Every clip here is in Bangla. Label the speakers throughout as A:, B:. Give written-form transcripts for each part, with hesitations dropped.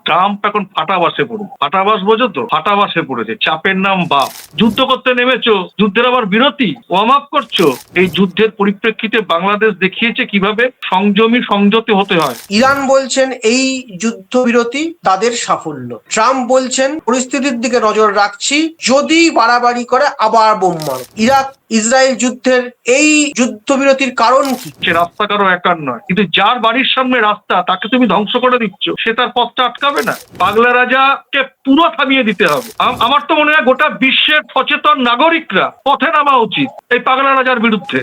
A: ট্রাম্প এখন ফাটাবাসে পড়েছে। ফাটাবাস বোঝো তো? ফাটাবাসে পড়েছে, চাপের নাম বাপ। যুদ্ধ করতে নেমেছো, যুদ্ধের আবার বিরতি, ওয়ার্ম আপ করছো। এই যুদ্ধের পরিপ্রেক্ষিতে বাংলাদেশ দেখিয়েছে কিভাবে সংযমী সংযত হতে হয়।
B: ইরান বলছেন এই যুদ্ধবিরতি তাদের সাফল্য। ট্রাম্প বলছেন পরিস্থিতির দিকে নজর রাখছি, যদি বাড়াবাড়ি করে আবার বোম মারব। ইরাক ইসরায়েল যুদ্ধের এই যুদ্ধবিরতির কারণ কি?
A: সে রাস্তা কারো একার নয়, কিন্তু যার বাড়ির সামনে রাস্তা তাকে তুমি ধ্বংস করে দিচ্ছ, সে তার পথটা আটকাবে না। পাগলা রাজাকে পুরো থামিয়ে দিতে হবে। আমার তো মনে হয় গোটা বিশ্বের সচেতন নাগরিকরা পথে নামা উচিত এই পাগলা রাজার বিরুদ্ধে।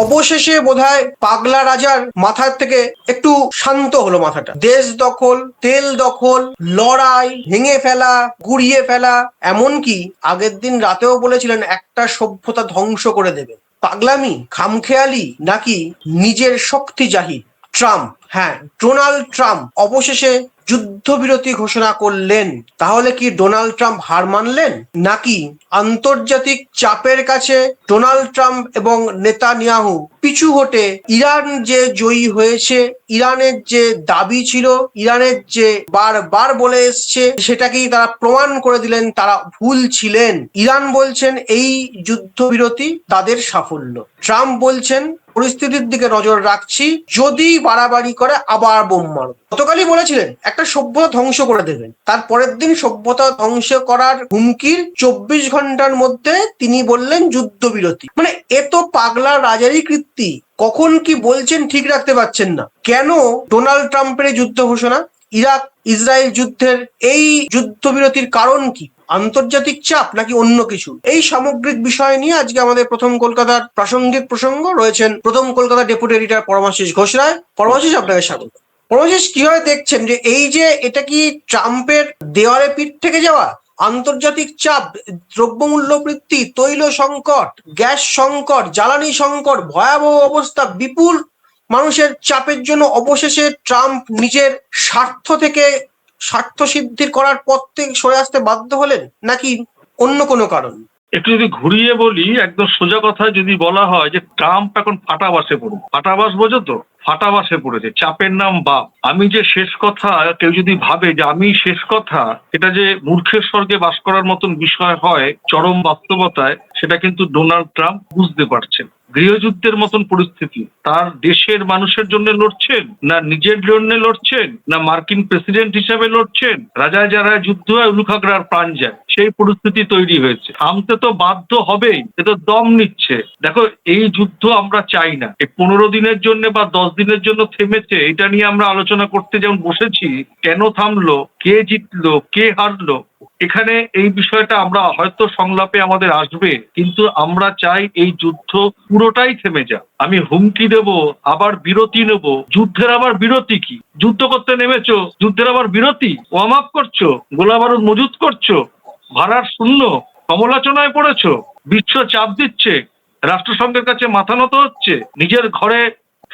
B: অবশেষে বোধহয় পাগলা রাজার মাথার থেকে একটু শান্ত হলো মাথাটা। দেশ দখল, তেল দখল, লড়াই, ভেঙে ফেলা, গুড়িয়ে ফেলা, এমনকি আগের দিন রাতেও বলেছিলেন একটা সভ্যতা ধ্বংস করে দেবে। পাগলামি, খামখেয়ালি, নাকি নিজের শক্তি জাহির? ট্রাম্প, হ্যাঁ, ডোনাল্ড ট্রাম্প অবশেষে যুদ্ধবিরতি ঘোষণা করলেন। তাহলে কি ডোনাল্ড ট্রাম্প হার মানলেন, নাকি আন্তর্জাতিক চাপের কাছে ডোনাল্ড ট্রাম্প এবং নেতানিয়াহু পিছু হটে ইরান যে জয়ী হয়েছে, ইরানের যে দাবি ছিল, ইরানের যে বারবার বলে এসছে, সেটাকেই তারা প্রমাণ করে দিলেন তারা ভুল ছিলেন? ইরান বলছেন এই যুদ্ধবিরতি তাদের সাফল্য। ট্রাম্প বলছেন পরিস্থিতির দিকে নজর রাখছি, যদি বাড়াবাড়ি করে আবার বোম মারব। গতকালই বলেছিলেন একটা সভ্যতা ধ্বংস করে দেবেন, তার পরের দিন সভ্যতা ধ্বংস করার হুমকির 24 ঘন্টার মধ্যে তিনি বললেন যুদ্ধবিরতি। মানে এ তো পাগলা রাজারই কীর্তি। কখন কি বলছেন ঠিক রাখতে পারছেন না। কেন ডোনাল্ড ট্রাম্পের এই যুদ্ধ ঘোষণা? ইরাক ইসরায়েল যুদ্ধের এই যুদ্ধবিরতির কারণ কি? আন্তর্জাতিক চাপ নাকি অন্য কিছু? এই সামগ্রিক বিষয় নিয়ে আজকে আমাদের প্রথম কলকাতার প্রাসঙ্গিক প্রসঙ্গ রয়েছেন প্রথম কলকাতা ডেপুটি এডিটর পরমাশিস ঘোষ রায়। পরমাশিস, আপনাকে স্বাগত। পরমাশিস, কিভাবে দেখছেন যে এই যে এটা কি ট্রাম্পের দেওয়ালে পিঠ থেকে যাওয়া? আন্তর্জাতিক চাপ, দ্রব্যমূল্য বৃদ্ধি, তৈল সংকট, গ্যাস সংকট, জ্বালানি সংকট, ভয়াবহ অবস্থা, বিপুল মানুষের চাপের জন্য অবশেষে ট্রাম্প নিজের স্বার্থ থেকে, স্বার্থ সিদ্ধির করার পথ থেকে সরে আসতে বাধ্য হলেন, নাকি অন্য কোনো কারণ?
A: একটু যদি ঘুরিয়ে বলি, একদম সোজা কথায় যদি বলা হয় যে ট্রাম্প এখন ফাটাবাসে পড়েছে। ফাটাবাস বোঝো তো? ফাটাবাসে পড়েছে, চাপের নাম বাপ। আমি যে শেষ কথা, কেউ যদি ভাবে যে আমি শেষ কথা, এটা যে মূর্খের স্বর্গে বাস করার মতন বিষয় হয় চরম বাস্তবতায়, সেটা কিন্তু ডোনাল্ড ট্রাম্প বুঝতে পারছেন। গৃহযুদ্ধের মতন পরিস্থিতি, তার দেশের মানুষের জন্য লড়ছেন না নিজের জন্য লড়ছেন, না মার্কিন প্রেসিডেন্ট হিসেবে লড়ছেন। রাজায় যারা যুদ্ধ হয় উলুখাগড়ার প্রাণ যায়, সেই পরিস্থিতি তৈরি হয়েছে। থামতে তো বাধ্য হবেই, এ তো দম নিচ্ছে। দেখো, এই যুদ্ধ আমরা চাই না। এই 15 দিনের জন্য বা 10 দিনের জন্য থেমেছে, এটা নিয়ে আমরা আলোচনা করতে যেমন বসেছি, কেন থামলো, কে জিতলো, কে হারলো, এখানে এই বিষয়টা আমরা হয়তো সংলাপে আমাদের আসবে, কিন্তু আমরা চাই এই যুদ্ধ পুরোটাই থেমে যাক। আমি হুমকি দেব, আবার বিরতি নেব। যুদ্ধের আবার বিরতি কি? যুদ্ধ করতে নেমেছো, যুদ্ধের আবার বিরতি, ওয়ার্ম আপ করছো, গোলা বারুদ মজুত করছো, ভাড়ার শূন্য, সমালোচনায় পড়েছো, বিশ্ব চাপ দিচ্ছে, রাষ্ট্রসংঘের কাছে মাথা নত হচ্ছে, নিজের ঘরে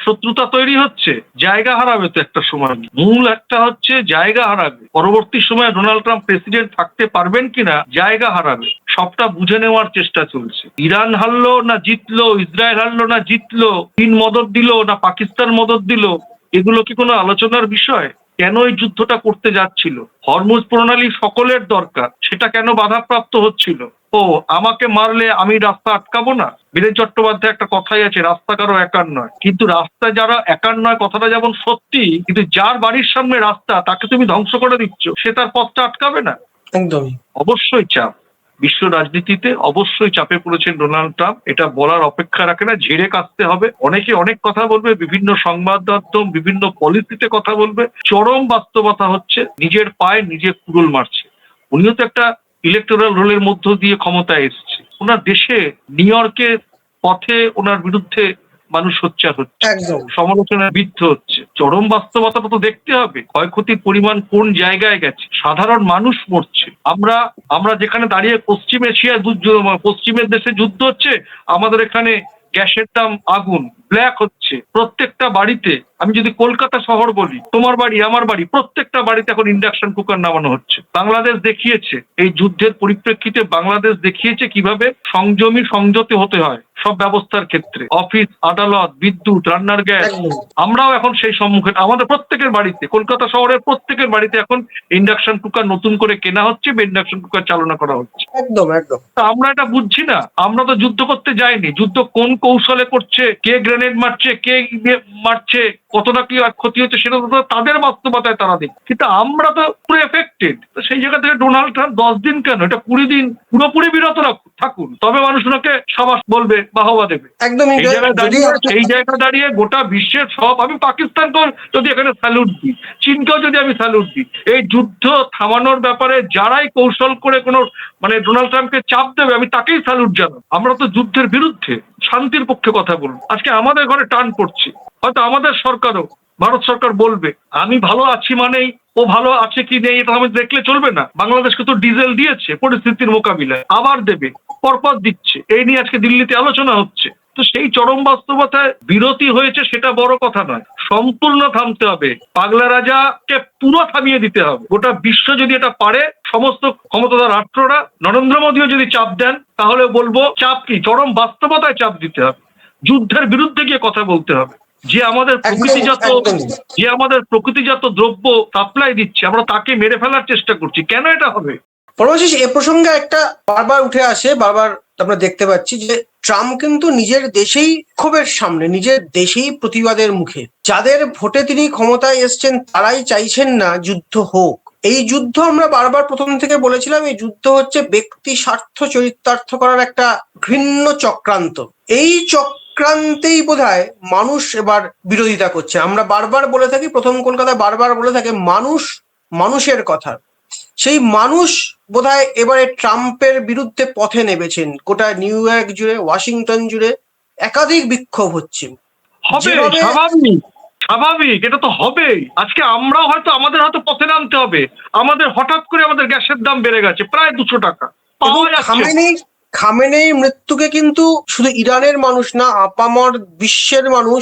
A: শত্রুতা তৈরি হচ্ছে। জায়গা হারাবে তো একটা সময়। মূল একটা হচ্ছে জায়গা হারাবে। পরবর্তী সময়ে ডোনাল্ড ট্রাম্প প্রেসিডেন্ট থাকতে পারবেন কিনা, জায়গা হারাবে। সবটা বুঝে নেওয়ার চেষ্টা চলছে। ইরান হারলো না জিতলো, ইসরায়েল হারলো না জিতলো, চীন মদদ দিল না পাকিস্তান মদদ দিল, এগুলো কি কোনো আলোচনার বিষয়? কেন এই যুদ্ধটা করতে যাচ্ছিল? হরমুজ প্রণালী সকলের দরকার, সেটা কেন বাধাপ্রাপ্ত হচ্ছিল? ও, আমাকে মারলে আমি রাস্তা আটকাবো না? বীরেন চট্টোপাধ্যায় একটা কথাই আছে, রাস্তা কারো একার নয়। কিন্তু রাস্তা যারা একার নয় কথাটা যেমন সত্যি, কিন্তু যার বাড়ির সামনে রাস্তা তাকে তুমি ধ্বংস করে দিচ্ছ, সে তার পথটা আটকাবে না।
B: একদমই।
A: অবশ্যই চাপ, বিশ্ব রাজনীতিতে অবশ্যই চাপে পড়েছেন ডোনাল্ড ট্রাম্প। এটা বলার অপেক্ষা রাখে না, ঝেড়ে কাটতে হবে। অনেকে অনেক কথা বলবে, বিভিন্ন সংবাদ মাধ্যম বিভিন্ন পলিসিতে কথা বলবে। চরম বাস্তবতা হচ্ছে নিজের পায়ে নিজে কুড়ুল মারছে। উনিও তো একটা ইলেকটোরাল রোলের মধ্য দিয়ে ক্ষমতায় এসেছে। ওনার দেশে নিউ ইয়র্কের পথে ওনার বিরুদ্ধে মানুষ সোচ্চার হচ্ছে,
B: একদম।
A: সমালোচনায় বিদ্ধ হচ্ছে। চরম বাস্তবতাটা তো দেখতে হবে, ক্ষয়ক্ষতির পরিমাণ কোন জায়গায় গেছে, সাধারণ মানুষ মরছে। আমরা যেখানে দাঁড়িয়ে পশ্চিম এশিয়ায় পশ্চিমের দেশে যুদ্ধ হচ্ছে, আমাদের এখানে গ্যাসের দাম আগুন, ব্ল্যাক হচ্ছে প্রত্যেকটা বাড়িতে। আমি যদি কলকাতা শহর বলি, তোমার বাড়ি আমার বাড়ি, প্রত্যেকটা বাড়িতে এখন ইন্ডাকশন কুকার নামানো হচ্ছে। বাংলাদেশ দেখিয়েছে, এই যুদ্ধের পরিপ্রেক্ষিতে বাংলাদেশ দেখিয়েছে কিভাবে সংযমী সংযত হতে হয় সব ব্যবস্থার ক্ষেত্রে। অফিস, আদালত, বিদ্যুৎ, রান্নার গ্যাস,
B: একদম
A: আমরাও এখন সেই সম্মুখীন। আমাদের প্রত্যেকের বাড়িতে, কলকাতা শহরের প্রত্যেকের বাড়িতে এখন ইন্ডাকশন কুকার নতুন করে কেনা হচ্ছে বা ইন্ডাকশন কুকার চালনা করা হচ্ছে।
B: একদম একদম
A: তা আমরা এটা বুঝছি না। আমরা তো যুদ্ধ করতে যাইনি, যুদ্ধ কোন কৌশলে করছে, কে গ্রেনেড মারছে, কে মারছে, কতটা কি ক্ষতি হচ্ছে, সেটা তো তাদের বাস্তবতায় তারা দেখে। কিন্তু আমরা তো পুরো এফেক্টেড। সেই জায়গা থেকে ডোনাল্ড ট্রাম্প 10 দিন কেন, এটা 20 দিন পুরোপুরি বিরত থাকুন, তবে মানুষ ওনাকে সাবাস বলবে, বাহবা দেবে।
B: একদম
A: এই জায়গায় দাঁড়িয়ে গোটা বিশ্বের সব, আমি পাকিস্তানকেও যদি এখানে স্যালুট দিই, চীনকেও যদি আমি স্যালুট দিই, এই যুদ্ধ থামানোর ব্যাপারে যারাই কৌশল করে কোনো মানে ডোনাল্ড ট্রাম্পকে চাপ দেবে, আমি তাকেই স্যালুট জানাবো। আমরা তো যুদ্ধের বিরুদ্ধে, শান্তির পক্ষে কথা বলুন। আজকে আমাদের ঘরে টান পড়ছে, হয়তো আমাদের সরকারও, ভারত সরকার বলবে আমি ভালো আছি মানেই ও ভালো আছে কি নেই এটা আমি দেখলে চলবে না। বাংলাদেশকে তো ডিজেল দিয়েছে পরিস্থিতির মোকাবিলায়, আবার দেবে, পরপর দিচ্ছে। এই নিয়ে আজকে দিল্লিতে আলোচনা হচ্ছে। তো সেই চরম বাস্তবতায় বিরতি হয়েছে, সেটা বড় কথা নয়, সম্পূর্ণ থামতে হবে। পাগলা রাজাকে পুরো থামিয়ে দিতে হবে। গোটা বিশ্ব যদি এটা পারে, সমস্ত ক্ষমতাধর রাষ্ট্ররা, নরেন্দ্র মোদীও যদি চাপ দেন, তাহলে বলবো চাপ কি, চরম বাস্তবতায় চাপ দিতে হবে। যুদ্ধের বিরুদ্ধে গিয়ে কথা বলতে হবে। যে আমাদের প্রকৃতিজাত দ্রব্য সাপ্লাই দিচ্ছে, আমরা তাকে মেরে ফেলার চেষ্টা করছি। কেন এটা হবে?
B: পরমাশিস, এ প্রসঙ্গে একটা বারবার উঠে আসে, বারবার আমরা দেখতে পাচ্ছি যে ট্রাম্প কিন্তু নিজের দেশেই ক্ষোভের সামনে, নিজের দেশেই প্রতিবাদের মুখে। যাদের ভোটে তিনি ক্ষমতায় এসছেন তারাই চাইছেন না যুদ্ধ হোক। এই যুদ্ধ আমরা বারবার প্রথম থেকে বলেছিলাম, এই যুদ্ধ হচ্ছে ব্যক্তি স্বার্থ চরিতার্থ করার একটা ঘৃণ্য চক্রান্ত। এই চক্রান্তেই বোধহয় মানুষ এবার বিরোধিতা করছে। আমরা বারবার বলে থাকি, প্রথম কলকাতা বারবার বলে থাকে মানুষ, মানুষের কথা। সেই মানুষ বোধহয় এবারে ট্রাম্পের বিরুদ্ধে পথে নেমেছেন। গোটা নিউ ইয়র্ক জুড়ে, ওয়াশিংটন জুড়ে একাধিক বিক্ষোভ হচ্ছে।
A: হবে, স্বাভাবিক, এটা তো হবেই। আজকে আমরাও হয়তো, আমাদের হয়তো পথে নামতে হবে। আমাদের হঠাৎ করে আমাদের গ্যাসের দাম বেড়ে গেছে প্রায় 200 টাকা পাওয়া যাচ্ছে।
B: খামেনেই মৃত্যুকে কিন্তু শুধু ইরানের মানুষ না, আপামর বিশ্বের মানুষ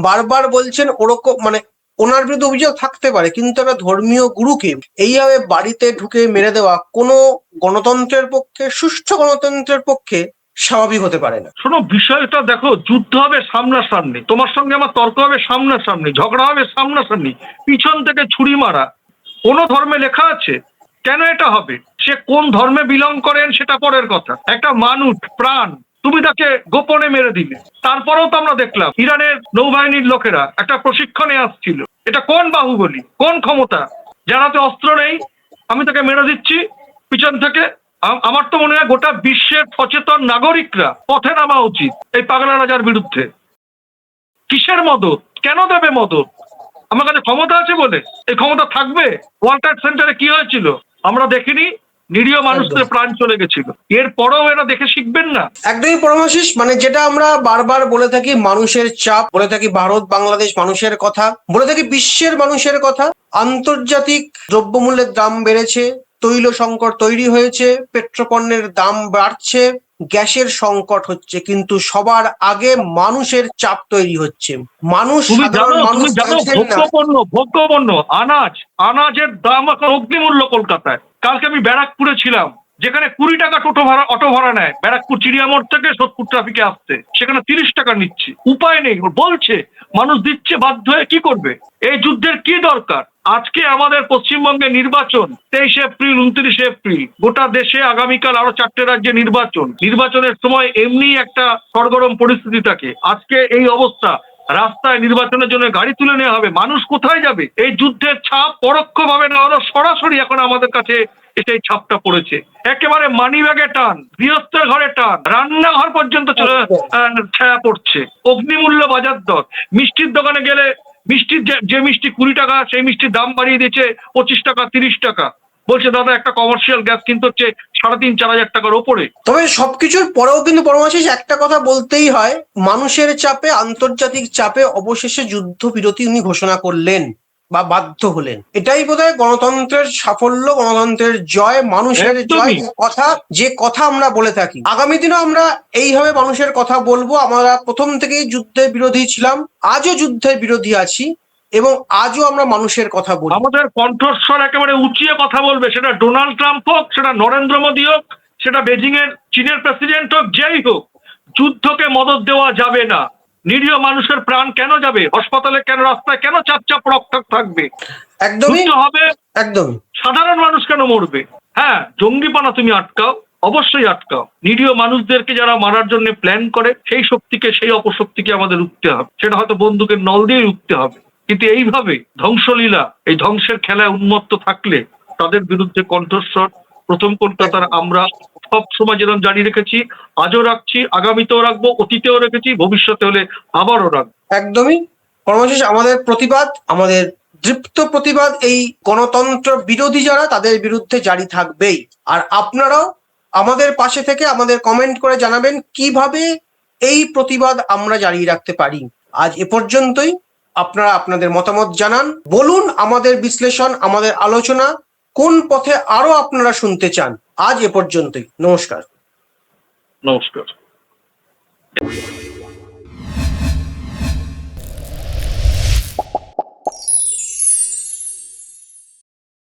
B: বারবার বলছেন ওরকম, মানে ওনার বিরুদ্ধে অভিযোগ থাকতে পারে, কিন্তু একটা ধর্মীয় গুরুকে এইভাবে বাড়িতে ঢুকে মেরে দেওয়া কোনো গণতন্ত্রের পক্ষে, সুষ্ঠু গণতন্ত্রের পক্ষে স্বাভাবিক হতে পারে না।
A: শোনো, বিষয়টা দেখো, যুদ্ধ হবে সামনাসামনি, তোমার সঙ্গে আমার তর্ক হবে সামনাসামনি, ঝগড়া হবে সামনাসামনি। পিছন থেকে ছুরি মারা কোনো ধর্মে লেখা আছে? কেন এটা হবে? সে কোন ধর্মে বিলং করেন সেটা পরের কথা। একটা মানুষ, প্রাণ, তুমি তাকে গোপনে মেরে দিলে। তারপরেও তো আমরা দেখলাম ইরানের নৌবাহিনীর লোকেরা একটা প্রশিক্ষণে আসছিল। এটা কোন বাহুবলী, কোন ক্ষমতা? যারাতে অস্ত্র নেই, আমি তাকে মেরে দিচ্ছি পিছন থেকে। আমার তো মনে হয় গোটা বিশ্বের সচেতন নাগরিকরা পথে নামা উচিত এই পাগলা রাজার বিরুদ্ধে। কিসের মদত? কেন দেবে মদত? আমার কাছে ক্ষমতা আছে বলে এই ক্ষমতা থাকবে? ওয়ার্ল্ড ট্রেড সেন্টারে কি হয়েছিল আমরা দেখিনি? নিরীহ মানুষদের প্রাণ চলে গেছিল। এরপরেও এরা দেখে শিখবেন না।
B: একদমই পরমাশিস, মানে যেটা আমরা বারবার বলে থাকি, মানুষের চাপ, বলে থাকি ভারত বাংলাদেশ মানুষের কথা, বলে থাকি বিশ্বের মানুষের কথা। আন্তর্জাতিক দ্রব্যমূল্যের দাম বেড়েছে, তৈল সংকট তৈরি হয়েছে, পেট্রোপণ্যের দাম বাড়ছে, গ্যাসের সংকট হচ্ছে, কিন্তু সবার আগে মানুষের চাপ তৈরি হচ্ছে। মানুষ, সাধারণ মানুষ চাইছেন না।
A: ভোগ্যপণ্য, আনাজের দাম এখন অগ্নিমূল্য কলকাতায়। কালকে আমি ব্যারাকপুরে ছিলাম, যেখানে 20 টাকা অটো ভাড়া নেয় ব্যারাকপুর চিড়িয়ামোড় থেকে সোদপুর ট্রাফিকে আসতে, সেখানে 30 টাকা নিচ্ছে। উপায় নেই, বলছে মানুষ দিচ্ছে, বাধ্য হয়ে কি করবে? এই যুদ্ধের কি দরকার? আজকে আমাদের পশ্চিমবঙ্গে নির্বাচন 23 এপ্রিল, 29 এপ্রিল, গোটা দেশে আগামীকাল আরো 4টে রাজ্যে নির্বাচন। নির্বাচনের সময় এমনি একটা সরগরম পরিস্থিতি থাকে। আজকে এই অবস্থা, রাস্তায় নির্বাচনের জন্য গাড়ি তুলে নেওয়া হবে, মানুষ কোথায় যাবে? এই যুদ্ধের ছাপ পরোক্ষভাবে না হলেও সরাসরি এখন আমাদের কাছে সেই ছাপটা পড়েছে। একেবারে মানি ব্যাগে টান, গৃহস্থের ঘরে টান, রান্নাঘর পর্যন্ত ছায়া পড়ছে। অগ্নিমূল্য বাজার দর, মিষ্টির দোকানে গেলে মিষ্টির যে মিষ্টি 20 টাকা, সেই মিষ্টির দাম বাড়িয়ে দিয়েছে 25 টাকা, 30 টাকা। বলছে দাদা একটা কমার্শিয়াল গ্যাস কিনতে হচ্ছে 3,500-4,000 টাকার ওপরে।
B: তবে সবকিছুর পরেও কিন্তু পরমাশিস একটা কথা বলতেই হয়, মানুষের চাপে, আন্তর্জাতিক চাপে অবশেষে যুদ্ধবিরতি উনি ঘোষণা করলেন। বা বাধ্য হলেন। এটাই বোধহয় গণতন্ত্রের সাফল্য, গণতন্ত্রের জয়, মানুষের জয়, যে কথা আমরা বলে থাকি। আগামী দিনেও আমরা এইভাবে মানুষের কথা বলবো। আমরা প্রথম থেকেই যুদ্ধের বিরোধী ছিলাম, আজও যুদ্ধের বিরোধী আছি, এবং আজও আমরা মানুষের কথা বলি।
A: আমাদের কণ্ঠস্বর একেবারে উঁচিয়ে কথা বলবে, সেটা ডোনাল্ড ট্রাম্প হোক, সেটা নরেন্দ্র মোদী হোক, সেটা বেজিং এর চীনের প্রেসিডেন্ট হোক, যেই হোক, যুদ্ধকে মদত দেওয়া যাবে না। নিরীহ মানুষের প্রাণ কেন যাবে? হাসপাতালে কেন, রাস্তায় কেন চাপ চাপ রক্ত থাকবে?
B: একদমই
A: হবে,
B: একদমই।
A: সাধারণ মানুষ কেন মরবে? হ্যাঁ, জঙ্গিপানা তুমি আটকাও, অবশ্যই আটকাও। নিরীহ মানুষদেরকে যারা মারার জন্য প্ল্যান করে, সেই শক্তিকে, সেই অপশক্তিকে আমাদের রুখতে হবে। সেটা হয়তো বন্দুকের নল দিয়ে রুখতে হবে, কিন্তু এইভাবে ধ্বংসলীলা, এই ধ্বংসের খেলায় উন্মত্ত থাকলে তাদের বিরুদ্ধে কণ্ঠস্বর প্রথম কলকাতার আমরা সব সময় যেরকম জারি রেখেছি, আজও রাখছি, আগামীতেও রাখবো, অতীতেও রেখেছি, ভবিষ্যতে হলে আবারও রাখবো।
B: একদমই। কর্মশেষ আমাদের প্রতিবাদ, আমাদের দৃপ্ত প্রতিবাদ এই গণতন্ত্র বিরোধী যারা, তাদের বিরুদ্ধে জারি থাকবেই। আর আপনারাও আমাদের পাশে থেকে আমাদের কমেন্ট করে জানাবেন কিভাবে এই প্রতিবাদ আমরা জারি রাখতে পারি। আজ এ পর্যন্তই। আপনারা আপনাদের মতামত জানান, বলুন আমাদের বিশ্লেষণ, আমাদের আলোচনা কোন পথে আরো আপনারা শুনতে চান। আজ এ পর্যন্তই। নমস্কার।
A: নমস্কার।